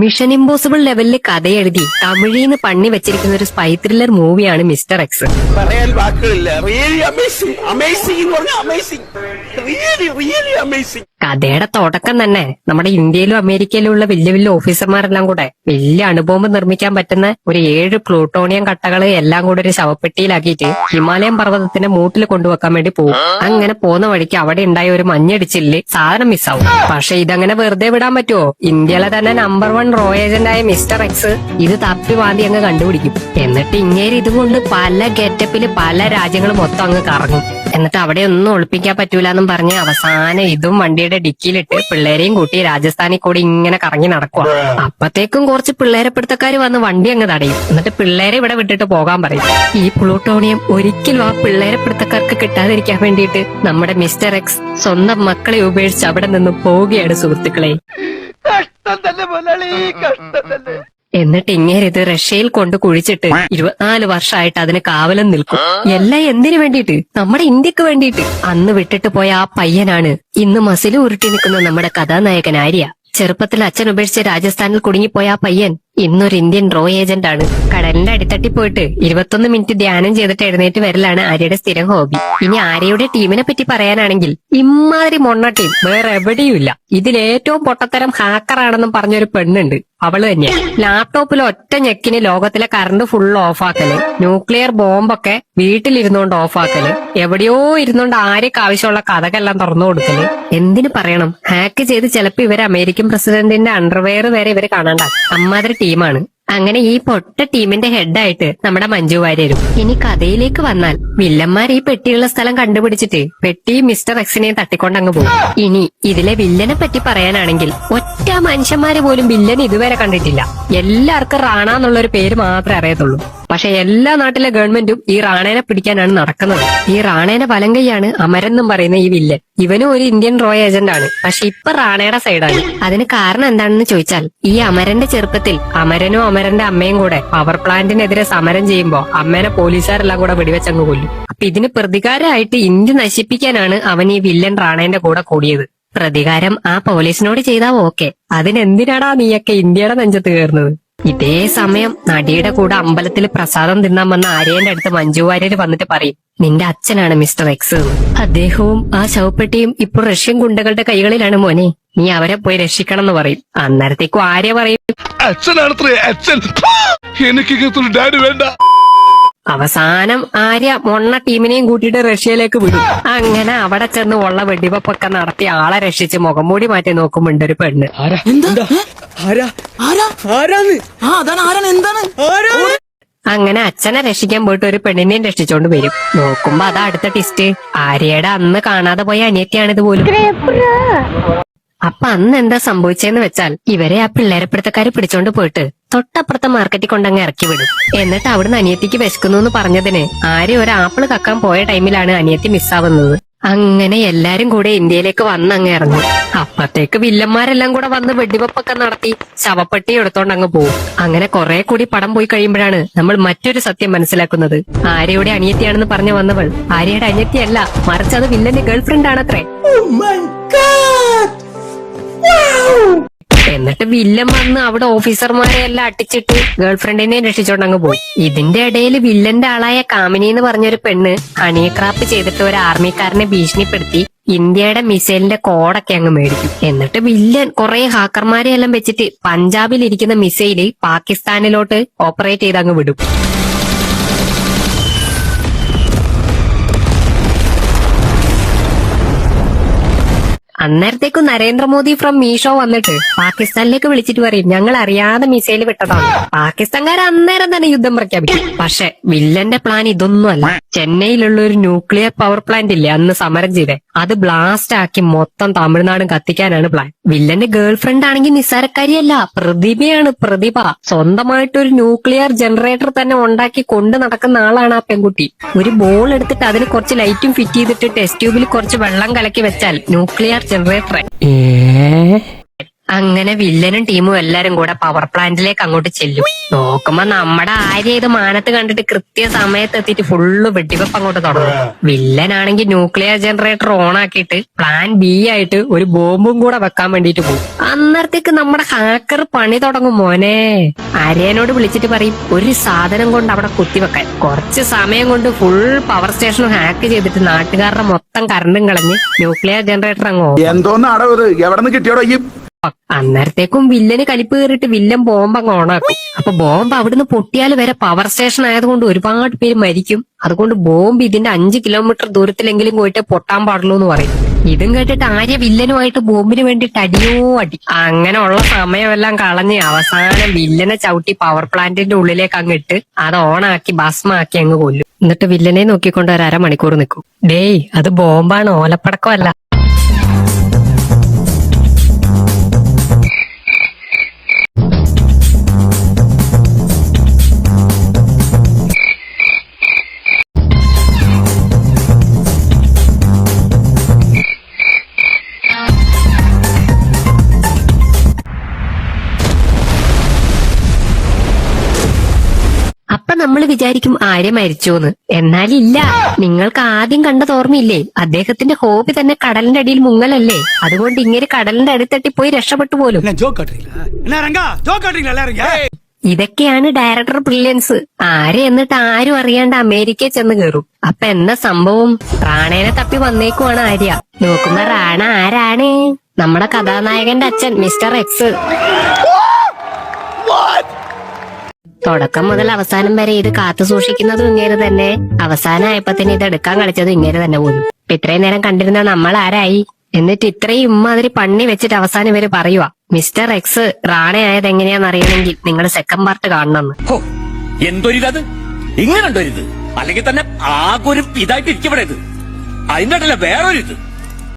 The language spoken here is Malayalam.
മിഷൻ ഇമ്പോസിബിൾ ലെവലിൽ കഥ എഴുതി തമിഴിന്ന് പണി വെച്ചിരിക്കുന്ന ഒരു സ്പൈ ത്രില്ലർ മൂവിയാണ് മിസ്റ്റർ എക്സ്. പറയാൻ വാക്കുകളില്ല. Really amazing. അമേസിംഗ് എന്ന് പറഞ്ഞാൽ അമേസിംഗ്. Really amazing. കഥയുടെ തുടക്കം തന്നെ നമ്മുടെ ഇന്ത്യയിലും അമേരിക്കയിലും ഉള്ള വലിയ വലിയ ഓഫീസർമാരെല്ലാം കൂടെ വലിയ അണുബോംബ് നിർമ്മിക്കാൻ പറ്റുന്ന ഒരു 7 പ്ലൂട്ടോണിയം കട്ടകള് എല്ലാം കൂടെ ഒരു ശവപ്പെട്ടിയിലാക്കിയിട്ട് ഹിമാലയൻ പർവ്വതത്തിന്റെ മൂട്ടിൽ കൊണ്ടുവെക്കാൻ വേണ്ടി പോകും. അങ്ങനെ പോകുന്ന വഴിക്ക് അവിടെ ഉണ്ടായ ഒരു മഞ്ഞടിച്ചില് സാധനം മിസ്സാവും. പക്ഷെ ഇതങ്ങനെ വെറുതെ വിടാൻ പറ്റുമോ? ഇന്ത്യയിലെ തന്നെ നമ്പർ 1 റോ ഏജന്റായ മിസ്റ്റർ എക്സ് ഇത് തപ്പി വാന്തി അങ്ങ് കണ്ടുപിടിക്കും. എന്നിട്ട് ഇങ്ങേര് ഇതുകൊണ്ട് പല ഗെറ്റപ്പില് പല രാജ്യങ്ങളും മൊത്തം അങ്ങ് കറങ്ങും. എന്നിട്ട് അവിടെ ഒന്നും ഒളിപ്പിക്കാൻ പറ്റൂല എന്നും പറഞ്ഞ് അവസാനം ഇതും വണ്ടിയുടെ ഡിക്കിയിലിട്ട് പിള്ളേരെയും കൂട്ടി രാജസ്ഥാനിൽ കൂടി ഇങ്ങനെ കറങ്ങി നടക്കുക. അപ്പത്തേക്കും കുറച്ച് പിള്ളേരെ പിടുത്തക്കാര് വന്ന് വണ്ടി അങ്ങ് തടയും. എന്നിട്ട് പിള്ളേരെ ഇവിടെ വിട്ടിട്ട് പോകാൻ പറയും. ഈ പ്ലൂട്ടോണിയം ഒരിക്കലും ആ പിള്ളേരെ പിടുത്തക്കാർക്ക് കിട്ടാതിരിക്കാൻ വേണ്ടിയിട്ട് നമ്മുടെ മിസ്റ്റർ എക്സ് സ്വന്തം മക്കളെ ഉപേക്ഷിച്ച് അവിടെ നിന്ന് പോവുകയാണ് സുഹൃത്തുക്കളെ. കഷ്ടം തന്നെ മുതലാളി, കഷ്ടം തന്നെ. എന്നിട്ട് ഇങ്ങനെ ഇത് റഷ്യയിൽ കൊണ്ട് കുഴിച്ചിട്ട് 24 വർഷമായിട്ട് അതിന് കാവലം നിൽക്കും. എല്ലാം എന്തിനു വേണ്ടിയിട്ട്? നമ്മുടെ ഇന്ത്യക്ക് വേണ്ടിയിട്ട്. അന്ന് വിട്ടിട്ട് പോയ ആ പയ്യനാണ് ഇന്ന് മസിൽ ഉരുട്ടി നിൽക്കുന്ന നമ്മുടെ കഥാനായകൻ ആര്യ. ചെറുപ്പത്തിൽ അച്ഛൻ ഉപേക്ഷിച്ച് രാജസ്ഥാനിൽ കുടുങ്ങിപ്പോയ ആ പയ്യൻ ഇന്നൊരു ഇന്ത്യൻ റോ ഏജന്റ് ആണ്. കടലിന്റെ അടിത്തട്ടി പോയിട്ട് 21 മിനിറ്റ് ധ്യാനം ചെയ്തിട്ട് എഴുന്നേറ്റ് വരലാണ് ആര്യയുടെ സ്ഥിരം ഹോബി. ഇനി ആര്യയുടെ ടീമിനെ പറ്റി പറയാനാണെങ്കിൽ ഇമ്മാതിരി മൊണ്ണ ടീം വേറെ എവിടെയുമില്ല. ഇതിലേറ്റവും പൊട്ടത്തരം ഹാക്കറാണെന്നും പറഞ്ഞൊരു പെണ്ണുണ്ട്. അവള് തന്നെയാ. ലാപ്ടോപ്പിൽ ഒറ്റ ഞെക്കിന് ലോകത്തിലെ കറണ്ട് ഫുൾ ഓഫാക്കല്, ന്യൂക്ലിയർ ബോംബൊക്കെ വീട്ടിലിരുന്നോണ്ട് ഓഫാക്കല്, എവിടെയോ ഇരുന്നോണ്ട് ആര്യക്ക് ആവശ്യമുള്ള കഥകളെല്ലാം തുറന്നു കൊടുക്കല്. എന്തിനു പറയണം, ഹാക്ക് ചെയ്ത് ചിലപ്പോ ഇവര് അമേരിക്കൻ പ്രസിഡന്റിന്റെ അണ്ടർവെയർ വരെ ഇവര് കാണാണ്ടാക്കും. അമ്മാതിരി ടീമാണ്. അങ്ങനെ ഈ പൊട്ട ടീമിന്റെ ഹെഡായിട്ട് നമ്മുടെ മഞ്ജു വാര്യരും. ഇനി കഥയിലേക്ക് വന്നാൽ വില്ലന്മാർ ഈ പെട്ടിയുള്ള സ്ഥലം കണ്ടുപിടിച്ചിട്ട് പെട്ടി മിസ്റ്റർ എക്സിനെയും തട്ടിക്കൊണ്ടങ്ങ് പോകും. ഇനി ഇതിലെ വില്ലനെ പറ്റി പറയാനാണെങ്കിൽ ഒറ്റ മനുഷ്യന്മാര് പോലും വില്ലൻ ഇതുവരെ കണ്ടിട്ടില്ല. എല്ലാവർക്കും റാണ എന്നുള്ളൊരു പേര് മാത്രമേ അറിയത്തുള്ളൂ. പക്ഷെ എല്ലാ നാട്ടിലെ ഗവൺമെന്റും ഈ റാണേനെ പിടിക്കാനാണ് നടക്കുന്നത്. ഈ റാണേനെ വലങ്കയ്യാണ് അമരൻ എന്നും പറയുന്ന ഈ വില്ലൻ. ഇവനും ഒരു ഇന്ത്യൻ റോ ഏജന്റ് ആണ്. പക്ഷെ ഇപ്പൊ റാണയുടെ സൈഡാണ്. അതിന് കാരണം എന്താണെന്ന് ചോദിച്ചാൽ ഈ അമരന്റെ ചെറുപ്പത്തിൽ അമരനും അമരന്റെ അമ്മയും കൂടെ പവർ പ്ലാന്റിനെതിരെ സമരം ചെയ്യുമ്പോ അമ്മേനെ പോലീസുകാരെല്ലാം കൂടെ വെടിവെച്ചങ്ങ് കൊല്ലും. അപ്പൊ ഇതിന് പ്രതികാരമായിട്ട് ഇന്ത്യ നശിപ്പിക്കാനാണ് അവൻ ഈ വില്ലൻ റാണേന്റെ കൂടെ കൂടിയത്. പ്രതികാരം ആ പോലീസിനോട് ചെയ്താ ഓക്കെ, അതിനെന്തിനാടാ നീയൊക്കെ ഇന്ത്യയുടെ നെഞ്ചത്ത് കയറുന്നത്? ഇതേ സമയം നടിയുടെ കൂടെ അമ്പലത്തിൽ പ്രസാദം തിന്നാൻ വന്ന ആര്യന്റെ അടുത്ത് മഞ്ജു വാര്യര് വന്നിട്ട് പറയും, നിന്റെ അച്ഛനാണ് മിസ്റ്റർ എക്സ്. അദ്ദേഹവും ആ ശവപ്പെട്ടിയും ഇപ്പോൾ റഷ്യൻ ഗുണ്ടകളുടെ കൈകളിലാണ് മോനെ, നീ അവരെ പോയി രക്ഷിക്കണം എന്ന് പറയും. അന്നേരത്തേക്കും ആര്യ പറയും, അച്ഛനാണത്രേ അച്ഛൻ, എനിക്ക് ഡാഡി വേണ്ട. അവസാനം ആര്യ മൊണ്ണ ടീമിനെയും കൂട്ടിയിട്ട് റഷ്യയിലേക്ക് വിടും. അങ്ങനെ അവിടെ ചെന്ന് ഉള്ള വെടിവെപ്പൊക്കെ നടത്തി ആളെ രക്ഷിച്ച് മുഖം മൂടി മാറ്റി നോക്കുമ്പോണ്ട് ഒരു പെണ്ണ്. അങ്ങനെ അച്ഛനെ രക്ഷിക്കാൻ പോയിട്ട് ഒരു പെണ്ണിനെയും രക്ഷിച്ചോണ്ട് വരും. നോക്കുമ്പോ അതാ അടുത്ത ടിസ്റ്റ്. ആര്യയുടെ അന്ന് കാണാതെ പോയ അനിയത്തിയാണിത് പോലും. അപ്പൊ അന്ന് എന്താ സംഭവിച്ചെന്ന് വെച്ചാൽ ഇവരെ ആ പിള്ളേരപ്പിടുത്തക്കാര് പിടിച്ചോണ്ട് പോയിട്ട് തൊട്ടപ്പുറത്തെ മാർക്കറ്റിൽ കൊണ്ടങ്ങ് ഇറക്കി വിടും. എന്നിട്ട് അവിടുന്ന് അനിയത്തിക്ക് വിശക്കുന്നു എന്ന് പറഞ്ഞതിന് ആര്യ ഒരു ആപ്പിള് കക്കാൻ പോയ ടൈമിലാണ് അനിയത്തി മിസ്സാവുന്നത്. അങ്ങനെ എല്ലാരും കൂടെ ഇന്ത്യയിലേക്ക് വന്നങ്ങ് ഇറങ്ങും. അപ്പത്തേക്ക് വില്ലന്മാരെല്ലാം കൂടെ വന്ന് വെടിവെപ്പൊക്കെ നടത്തി ശവപ്പെട്ടി എടുത്തോണ്ടങ്ങ് പോകും. അങ്ങനെ കുറെ കൂടി പടം പോയി കഴിയുമ്പോഴാണ് നമ്മൾ മറ്റൊരു സത്യം മനസ്സിലാക്കുന്നത്. ആര്യയുടെ അനിയത്തിയാണെന്ന് പറഞ്ഞു വന്നവൾ ആര്യയുടെ അനിയത്തിയല്ല, മറിച്ച് അത് വില്ലന്റെ ഗേൾഫ്രണ്ട് ആണത്രേ. എന്നിട്ട് വില്ലൻ വന്ന് അവിടെ ഓഫീസർമാരെ എല്ലാം അട്ടിച്ചിട്ട് ഗേൾഫ്രണ്ടിനെ രക്ഷിച്ചോണ്ടങ്ങ് പോയി. ഇതിന്റെ ഇടയിൽ വില്ലന്റെ ആളായ കാമിനി എന്ന് പറഞ്ഞൊരു പെണ്ണ് ഹണിക്രാപ്പ് ചെയ്തിട്ട് ഒരു ആർമിക്കാരനെ ഭീഷണിപ്പെടുത്തി ഇന്ത്യയുടെ മിസൈലിന്റെ കോഡൊക്കെ അങ്ങ് മേടിക്കും. എന്നിട്ട് വില്ലൻ കുറെ ഹാക്കർമാരെ എല്ലാം വെച്ചിട്ട് പഞ്ചാബിൽ ഇരിക്കുന്ന മിസൈല് പാകിസ്ഥാനിലോട്ട് ഓപ്പറേറ്റ് ചെയ്ത് അങ്ങ് വിടും. അന്നേരത്തേക്കും നരേന്ദ്രമോദി ഫ്രം മീഷോ വന്നിട്ട് പാകിസ്ഥാനിലേക്ക് വിളിച്ചിട്ട് പറയും, ഞങ്ങൾ അറിയാതെ മിസൈൽ വിട്ടതാണ്. പാകിസ്ഥാൻകാർ അന്നേരം തന്നെ യുദ്ധം പ്രഖ്യാപിക്കും. പക്ഷെ വില്ലന്റെ പ്ലാൻ ഇതൊന്നുമല്ല. ചെന്നൈയിലുള്ള ഒരു ന്യൂക്ലിയർ പവർ പ്ലാന്റ് ഇല്ലേ അന്ന് സമരം ചെയ്തേ, അത് ബ്ലാസ്റ്റ് ആക്കി മൊത്തം തമിഴ്നാടും കത്തിക്കാനാണ് പ്ലാൻ. വില്ലന്റെ ഗേൾഫ്രണ്ട് ആണെങ്കിൽ നിസ്സാരക്കാരിയല്ല, പ്രതിഭയാണ്. പ്രതിഭ സ്വന്തമായിട്ടൊരു ന്യൂക്ലിയർ ജനറേറ്റർ തന്നെ ഉണ്ടാക്കി കൊണ്ട് നടക്കുന്ന ആളാണ് ആ പെൺകുട്ടി. ഒരു ബോൾ എടുത്തിട്ട് അതിന് കുറച്ച് ലൈറ്റും ഫിറ്റ് ചെയ്തിട്ട് ടെസ്റ്റ് ട്യൂബിൽ കുറച്ച് വെള്ളം കലക്കി വെച്ചാൽ ന്യൂക്ലിയർ ജനറേറ്റർ. അങ്ങനെ വില്ലനും ടീമും എല്ലാരും കൂടെ പവർ പ്ലാന്റിലേക്ക് അങ്ങോട്ട് ചെല്ലും. നോക്കുമ്പോ നമ്മുടെ ആര്യ ഇത് മാനത്ത് കണ്ടിട്ട് കൃത്യസമയത്ത് എത്തിയിട്ട് ഫുള്ള് വെടിവെപ്പ് അങ്ങോട്ട് തുടങ്ങും. വില്ലനാണെങ്കിൽ ന്യൂക്ലിയർ ജനറേറ്റർ ഓൺ ആക്കിയിട്ട് പ്ലാൻ ബി ആയിട്ട് ഒരു ബോംബും കൂടെ വെക്കാൻ വേണ്ടിട്ട് പോകും. അന്നേരത്തേക്ക് നമ്മുടെ ഹാക്കർ പണി തുടങ്ങും. മോനെ ആര്യനോട് വിളിച്ചിട്ട് പറയും ഒരു സാധനം കൊണ്ട് അവിടെ കുത്തിവെക്കാൻ. കുറച്ച് സമയം കൊണ്ട് ഫുൾ പവർ സ്റ്റേഷൻ ഹാക്ക് ചെയ്തിട്ട് നാട്ടുകാരുടെ മൊത്തം കറണ്ടും കളഞ്ഞ് ന്യൂക്ലിയർ ജനറേറ്റർ അങ്ങ് ഓഫ്. എന്തോന്നാടോ ഇത് എവിടെ നിന്ന് കിട്ടിയോടോ ഈ അന്നേരത്തേക്കും വില്ലന് കലിപ്പ് കയറിയിട്ട് വില്ലൻ ബോംബ് അങ്ങ് ഓണാക്കും. അപ്പൊ ബോംബ് അവിടുന്ന് പൊട്ടിയാൽ വരെ പവർ സ്റ്റേഷൻ ആയതുകൊണ്ട് ഒരുപാട് പേര് മരിക്കും. അതുകൊണ്ട് ബോംബ് ഇതിന്റെ 5 കിലോമീറ്റർ ദൂരത്തിലെങ്കിലും പോയിട്ട് പൊട്ടാൻ പാടുള്ളൂ എന്ന് പറയും. ഇതും കേട്ടിട്ട് ആര്യ വില്ലനുമായിട്ട് ബോംബിന് വേണ്ടിയിട്ട് അടിയോ അടി. അങ്ങനെയുള്ള സമയമെല്ലാം കളഞ്ഞ് അവസാനം വില്ലനെ ചവിട്ടി പവർ പ്ലാന്റിന്റെ ഉള്ളിലേക്ക് അങ്ങ് ഇട്ട് അത് ഓണാക്കി ഭസ്മാക്കി അങ്ങ് കൊല്ലും. എന്നിട്ട് വില്ലനെ നോക്കിക്കൊണ്ട് ഒരു അരമണിക്കൂർ നിൽക്കും. ഡേയ് അത് ബോംബാണ്, ഓലപ്പടക്കമല്ല. അപ്പൊ നമ്മൾ വിചാരിക്കും ആര്യ മരിച്ചോന്ന്. എന്നാലില്ല. നിങ്ങൾക്ക് ആദ്യം കണ്ടത് ഓർമ്മയില്ലേ? അദ്ദേഹത്തിന്റെ ഹോബി തന്നെ കടലിന്റെ അടിയിൽ മുങ്ങലല്ലേ. അതുകൊണ്ട് ഇങ്ങനെ കടലിന്റെ അടുത്തട്ടി പോയി രക്ഷപ്പെട്ടു പോലും. ഇതൊക്കെയാണ് ഡയറക്ടർ ബ്രില്യൻസ്. ആര്യ എന്നിട്ട് ആരും അറിയാണ്ട് അമേരിക്കയിൽ ചെന്ന് കയറും. അപ്പൊ എന്നാ സംഭവം? റാണേനെ തപ്പി വന്നേക്കുവാണ് ആര്യ. നോക്കുന്ന റാണ ആരാണ്? നമ്മുടെ കഥാനായകന്റെ അച്ഛൻ മിസ്റ്റർ എക്സ്. തുടക്കം മുതൽ അവസാനം വരെ ഇത് കാത്തു സൂക്ഷിക്കുന്നതും ഇങ്ങനെ തന്നെ. അവസാനമായപ്പത്തിന് ഇത് എടുക്കാൻ കളിച്ചതും ഇങ്ങനെ തന്നെ പോലും. ഇപ്പൊ ഇത്രയും നേരം കണ്ടിരുന്ന നമ്മൾ ആരായി? എന്നിട്ട് ഇത്രയും ഇമ്മാതിരി പണി വെച്ചിട്ട് അവസാനം ഇവര് പറയുക മിസ്റ്റർ എക്സ് റാണയായത് എങ്ങനെയാന്ന് അറിയണമെങ്കിൽ നിങ്ങൾ സെക്കൻഡ് പാർട്ട് കാണണം. എന്തൊരിത് ഇങ്ങനെ ഉണ്ടോ ഇത്? അല്ലെങ്കിൽ തന്നെ ആകെ ഒരു ഇതായിട്ട് ഇരിക്കപ്പെടരുത്. അതിന്റെ വേറൊരിത്